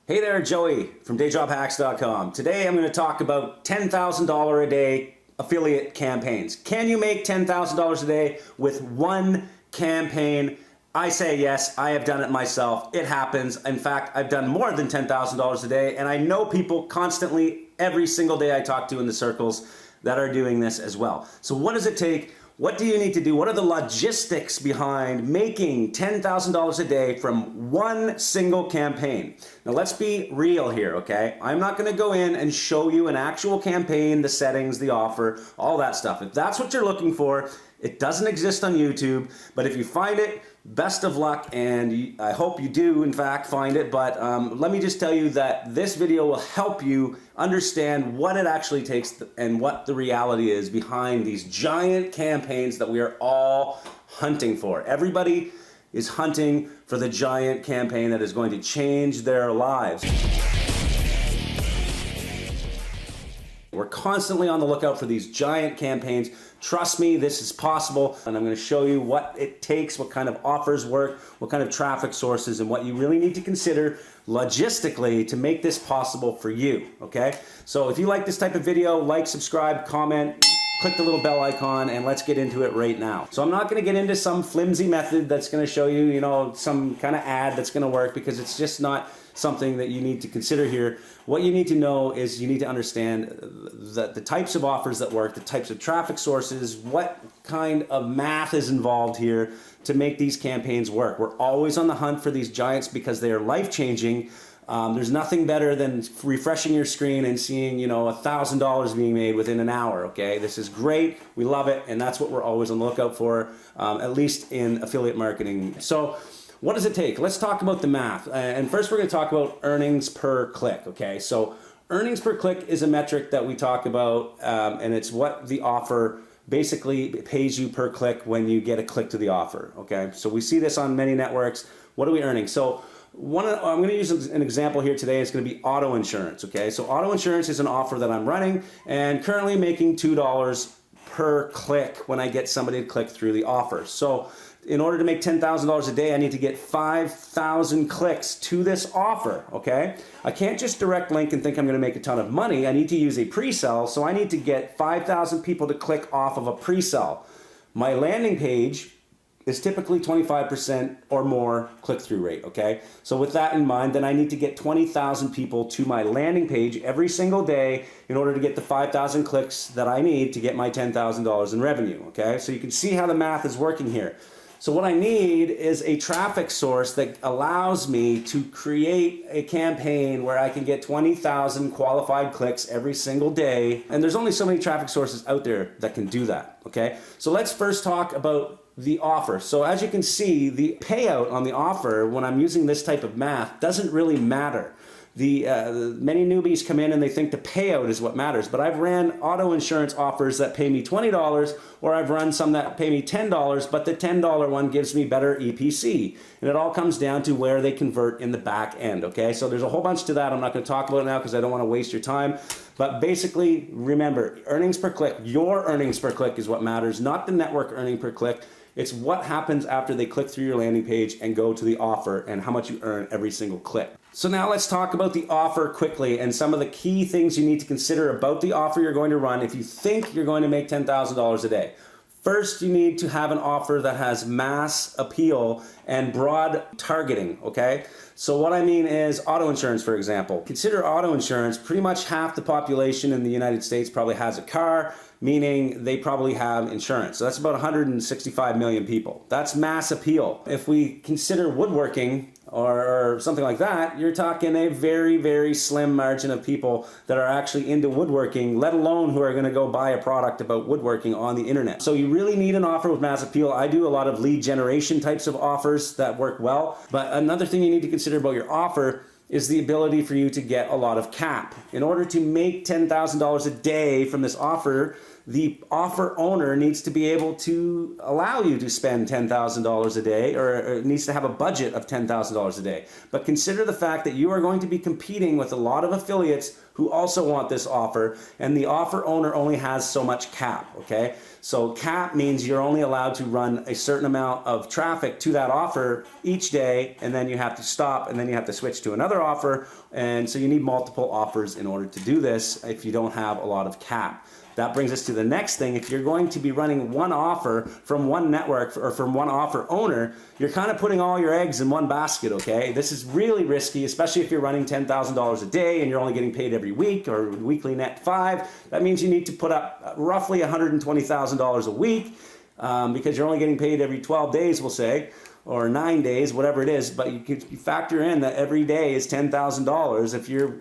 Hey there, Joey from DayJobHacks.com. Today I'm going to talk about $10,000 a day affiliate campaigns. Can you make $10,000 a day with one campaign? I say yes, I have done it myself. It happens. In fact, I've done more than $10,000 a day, and I know people constantly, every single day I talk to in the circles that are doing this as well. So what does it take? What do you need to do? What are the logistics behind making $10,000 a day from one single campaign? Now let's be real here, okay? I'm not gonna go in and show you an actual campaign, the settings, the offer, all that stuff. If that's what you're looking for, it doesn't exist on YouTube, but if you find it, best of luck, and I hope you do in fact find it, but let me just tell you that this video will help you understand what it actually takes and what the reality is behind these giant campaigns that we are all hunting for. Everybody is hunting for the giant campaign that is going to change their lives. We're constantly on the lookout for these giant campaigns. Trust me, this is possible, and I'm going to show you what it takes, what kind of offers work, what kind of traffic sources, and what you really need to consider logistically to make this possible for you, okay? So if you like this type of video, like, subscribe, comment, click the little bell icon, and let's get into it right now. So I'm not going to get into some flimsy method that's going to show you, some kind of ad that's going to work, because it's just not something that you need to consider here. What you need to know is you need to understand the types of offers that work, the types of traffic sources, what kind of math is involved here to make these campaigns work. We're always on the hunt for these giants because they are life-changing. There's nothing better than refreshing your screen and seeing, $1,000 being made within an hour, okay? This is great, we love it, and that's what we're always on the lookout for, at least in affiliate marketing. So, what does it take? Let's talk about the math. And first we're going to talk about earnings per click, okay? So earnings per click is a metric that we talk about, and it's what the offer basically pays you per click when you get a click to the offer, okay? So we see this on many networks. What are we earning? So I'm going to use an example here today. It's going to be auto insurance, okay? So auto insurance is an offer that I'm running and currently making $2 per click when I get somebody to click through the offer. So in order to make $10,000 a day, I need to get 5,000 clicks to this offer, okay? I can't just direct link and think I'm gonna make a ton of money. I need to use a pre-sell, so I need to get 5,000 people to click off of a pre-sell. My landing page is typically 25% or more click-through rate, okay? So with that in mind, then I need to get 20,000 people to my landing page every single day in order to get the 5,000 clicks that I need to get my $10,000 in revenue, okay? So you can see how the math is working here. So what I need is a traffic source that allows me to create a campaign where I can get 20,000 qualified clicks every single day. And there's only so many traffic sources out there that can do that, okay? So let's first talk about the offer. So as you can see, the payout on the offer when I'm using this type of math doesn't really matter. Many newbies come in and they think the payout is what matters, but I've ran auto insurance offers that pay me $20, or I've run some that pay me $10, but the $10 one gives me better EPC. And it all comes down to where they convert in the back end, okay? So there's a whole bunch to that. I'm not gonna talk about it now because I don't wanna waste your time. But basically, remember, earnings per click, your earnings per click is what matters, not the network earning per click. It's what happens after they click through your landing page and go to the offer and how much you earn every single click. So now let's talk about the offer quickly and some of the key things you need to consider about the offer you're going to run if you think you're going to make $10,000 a day. First, you need to have an offer that has mass appeal and broad targeting, okay? So what I mean is auto insurance, for example. Consider auto insurance, pretty much half the population in the United States probably has a car, meaning they probably have insurance. So that's about 165 million people. That's mass appeal. If we consider woodworking or something like that, you're talking a very, very slim margin of people that are actually into woodworking, let alone who are gonna go buy a product about woodworking on the internet. So you really need an offer with mass appeal. I do a lot of lead generation types of offers that work well, but another thing you need to consider about your offer is the ability for you to get a lot of cap. In order to make $10,000 a day from this offer, the offer owner needs to be able to allow you to spend $10,000 a day, or needs to have a budget of $10,000 a day. But consider the fact that you are going to be competing with a lot of affiliates who also want this offer, and the offer owner only has so much cap, okay? So cap means you're only allowed to run a certain amount of traffic to that offer each day, and then you have to stop, and then you have to switch to another offer, and so you need multiple offers in order to do this if you don't have a lot of cap. That brings us to the next thing. If you're going to be running one offer from one network or from one offer owner, you're kind of putting all your eggs in one basket, okay? This is really risky, especially if you're running $10,000 a day and you're only getting paid every week, or weekly net 5. That means you need to put up roughly $120,000 a week because you're only getting paid every 12 days, we'll say, or 9 days, whatever it is. But you factor in that every day is $10,000.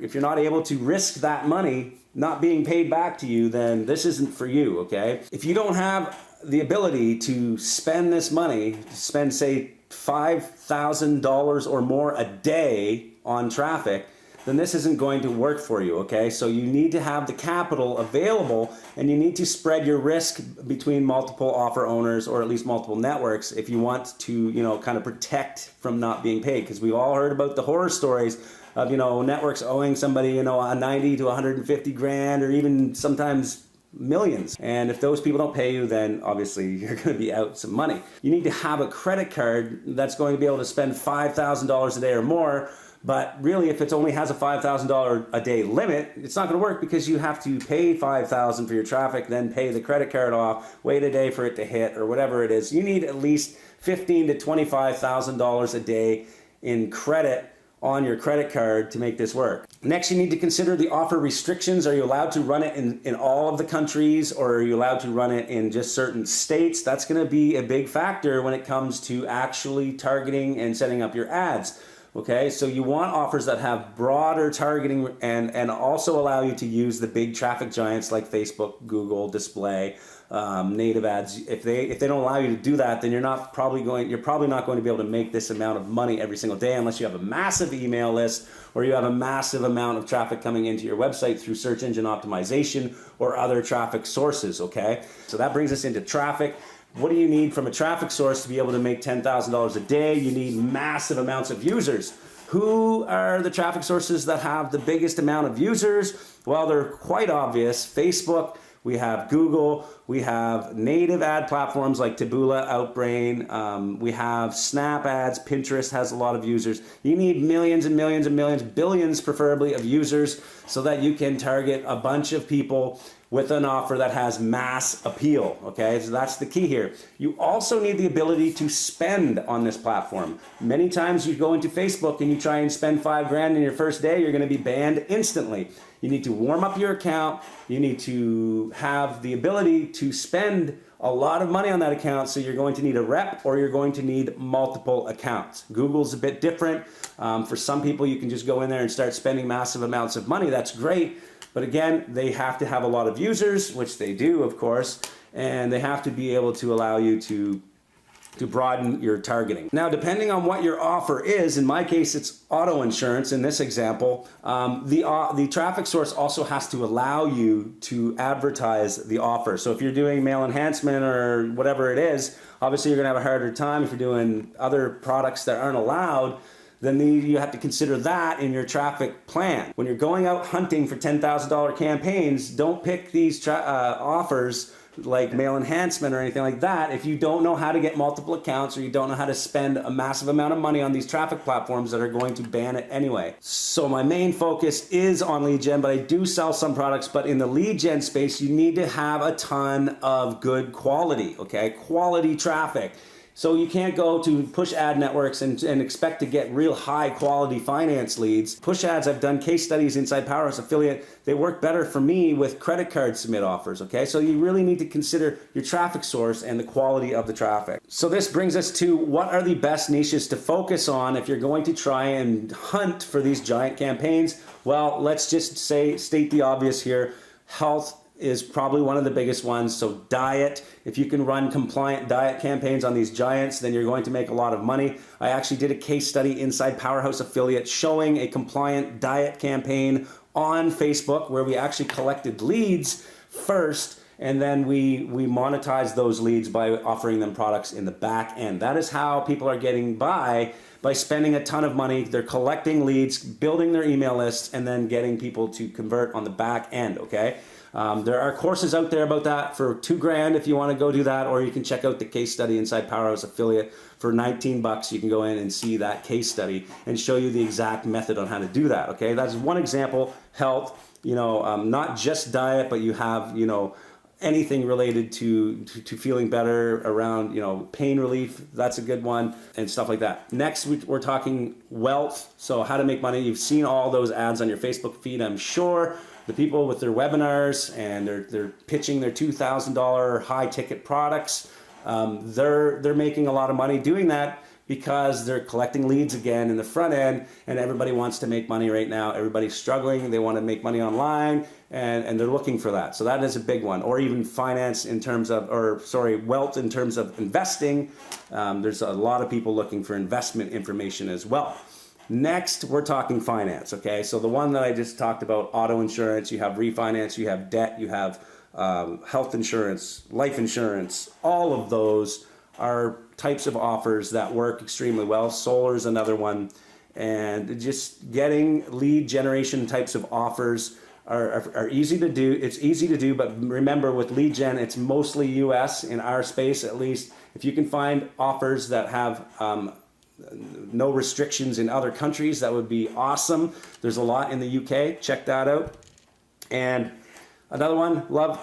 If you're not able to risk that money not being paid back to you, then this isn't for you, okay? If you don't have the ability to spend this money, spend say $5,000 or more a day on traffic, then this isn't going to work for you, okay? So you need to have the capital available, and you need to spread your risk between multiple offer owners, or at least multiple networks, if you want to, kind of protect from not being paid. Because we've all heard about the horror stories of, networks owing somebody, a 90 to 150 grand, or even sometimes millions. And if those people don't pay you, then obviously you're going to be out some money. You need to have a credit card that's going to be able to spend $5,000 a day or more. But really, if it only has a $5,000 a day limit, it's not going to work, because you have to pay $5,000 for your traffic, then pay the credit card off, wait a day for it to hit, or whatever it is. You need at least $15,000 to $25,000 a day in credit on your credit card to make this work. Next, you need to consider the offer restrictions. Are you allowed to run it in all of the countries, or are you allowed to run it in just certain states? That's going to be a big factor when it comes to actually targeting and setting up your ads. Okay, so you want offers that have broader targeting and also allow you to use the big traffic giants like Facebook, Google, display, native ads. If they don't allow you to do that, then you're probably not going to be able to make this amount of money every single day, unless you have a massive email list, or you have a massive amount of traffic coming into your website through search engine optimization or other traffic sources. Okay, so that brings us into traffic. What do you need from a traffic source to be able to make $10,000 a day? You need massive amounts of users. Who are the traffic sources that have the biggest amount of users? Well, they're quite obvious. Facebook, we have Google, we have native ad platforms like Taboola, Outbrain, we have Snap Ads, Pinterest has a lot of users. You need millions and millions and millions, billions preferably, of users so that you can target a bunch of people with an offer that has mass appeal, okay? So that's the key here. You also need the ability to spend on this platform. Many times you go into Facebook and you try and spend $5,000 in your first day, you're gonna be banned instantly. You need to warm up your account. You need to have the ability to spend a lot of money on that account, so you're going to need a rep, or you're going to need multiple accounts. Google's a bit different. For some people, you can just go in there and start spending massive amounts of money. That's great. But again, they have to have a lot of users, which they do, of course, and they have to be able to allow you to broaden your targeting. Now, depending on what your offer is, in my case, it's auto insurance in this example, the traffic source also has to allow you to advertise the offer. So if you're doing mail enhancement or whatever it is, obviously you're gonna have a harder time. If you're doing other products that aren't allowed, then you have to consider that in your traffic plan. When you're going out hunting for $10,000 campaigns, don't pick these offers like mail enhancement or anything like that if you don't know how to get multiple accounts, or you don't know how to spend a massive amount of money on these traffic platforms that are going to ban it anyway. So my main focus is on lead gen, but I do sell some products. But in the lead gen space, you need to have a ton of good quality, okay? Quality traffic. So you can't go to push ad networks and expect to get real high quality finance leads. Push ads, I've done case studies inside Powerhouse Affiliate. They work better for me with credit card submit offers, okay? So you really need to consider your traffic source and the quality of the traffic. So this brings us to what are the best niches to focus on if you're going to try and hunt for these giant campaigns. Well, let's just state the obvious here. Health is probably one of the biggest ones. So diet, if you can run compliant diet campaigns on these giants, then you're going to make a lot of money. I actually did a case study inside Powerhouse Affiliate showing a compliant diet campaign on Facebook where we actually collected leads first, and then we monetize those leads by offering them products in the back end. That is how people are getting by spending a ton of money. They're collecting leads, building their email lists, and then getting people to convert on the back end, okay? There are courses out there about that for $2,000 if you want to go do that, or you can check out the case study inside Powerhouse Affiliate for 19 bucks. You can go in and see that case study and show you the exact method on how to do that, okay? That's one example. Health, not just diet, but you have, anything related to feeling better around, pain relief. That's a good one, and stuff like that. Next, we're talking wealth. So how to make money. You've seen all those ads on your Facebook feed, I'm sure. The people with their webinars and they're pitching their $2,000 high ticket products. They're making a lot of money doing that because they're collecting leads again in the front end, and everybody wants to make money right now. Everybody's struggling. They want to make money online, and they're looking for that. So that is a big one. Or even finance in terms of, wealth in terms of investing. There's a lot of people looking for investment information as well. Next, we're talking finance, okay? So the one that I just talked about, auto insurance, you have refinance, you have debt, you have health insurance, life insurance. All of those are types of offers that work extremely well. Solar is another one. And just getting lead generation types of offers are easy to do. It's easy to do, but remember with lead gen, it's mostly US in our space at least. If you can find offers that have no restrictions in other countries, that would be awesome. There's a lot in the UK. Check that out. And another one, love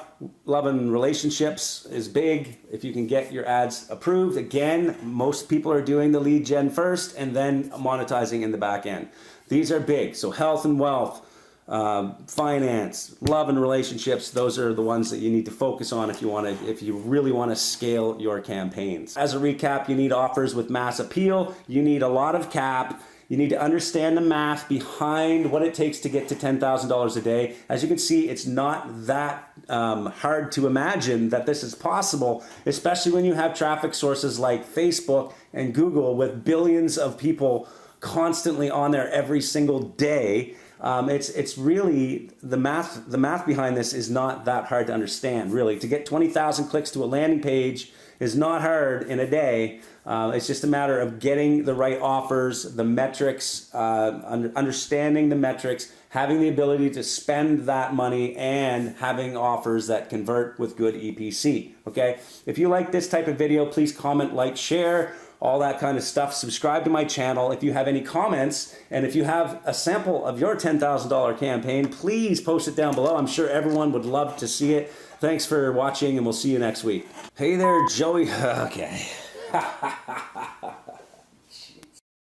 and relationships is big. If you can get your ads approved, again, most people are doing the lead gen first and then monetizing in the back end. These are big. So health and wealth, finance, love and relationships, those are the ones that you need to focus on if you really want to scale your campaigns. As a recap, you need offers with mass appeal. You need a lot of cap. You need to understand the math behind what it takes to get to $10,000 a day. As you can see, it's not that hard to imagine that this is possible, especially when you have traffic sources like Facebook and Google with billions of people constantly on there every single day. It's really the math behind this is not that hard to understand, really. To get 20,000 clicks to a landing page is not hard in a day. It's just a matter of getting the right offers, the metrics, understanding the metrics, having the ability to spend that money, and having offers that convert with good EPC, okay? If you like this type of video, please comment, like, share, all that kind of stuff. Subscribe to my channel. If you have any comments, and if you have a sample of your $10,000 campaign, please post it down below. I'm sure everyone would love to see it. Thanks for watching, and we'll see you next week. Hey there, Joey. Okay.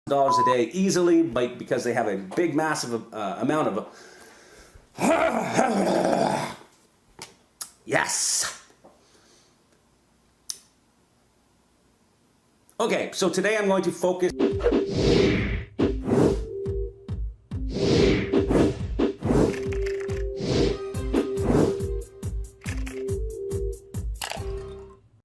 $10 a day easily, because they have a big, massive amount of. Yes. Okay, so today I'm going to focus.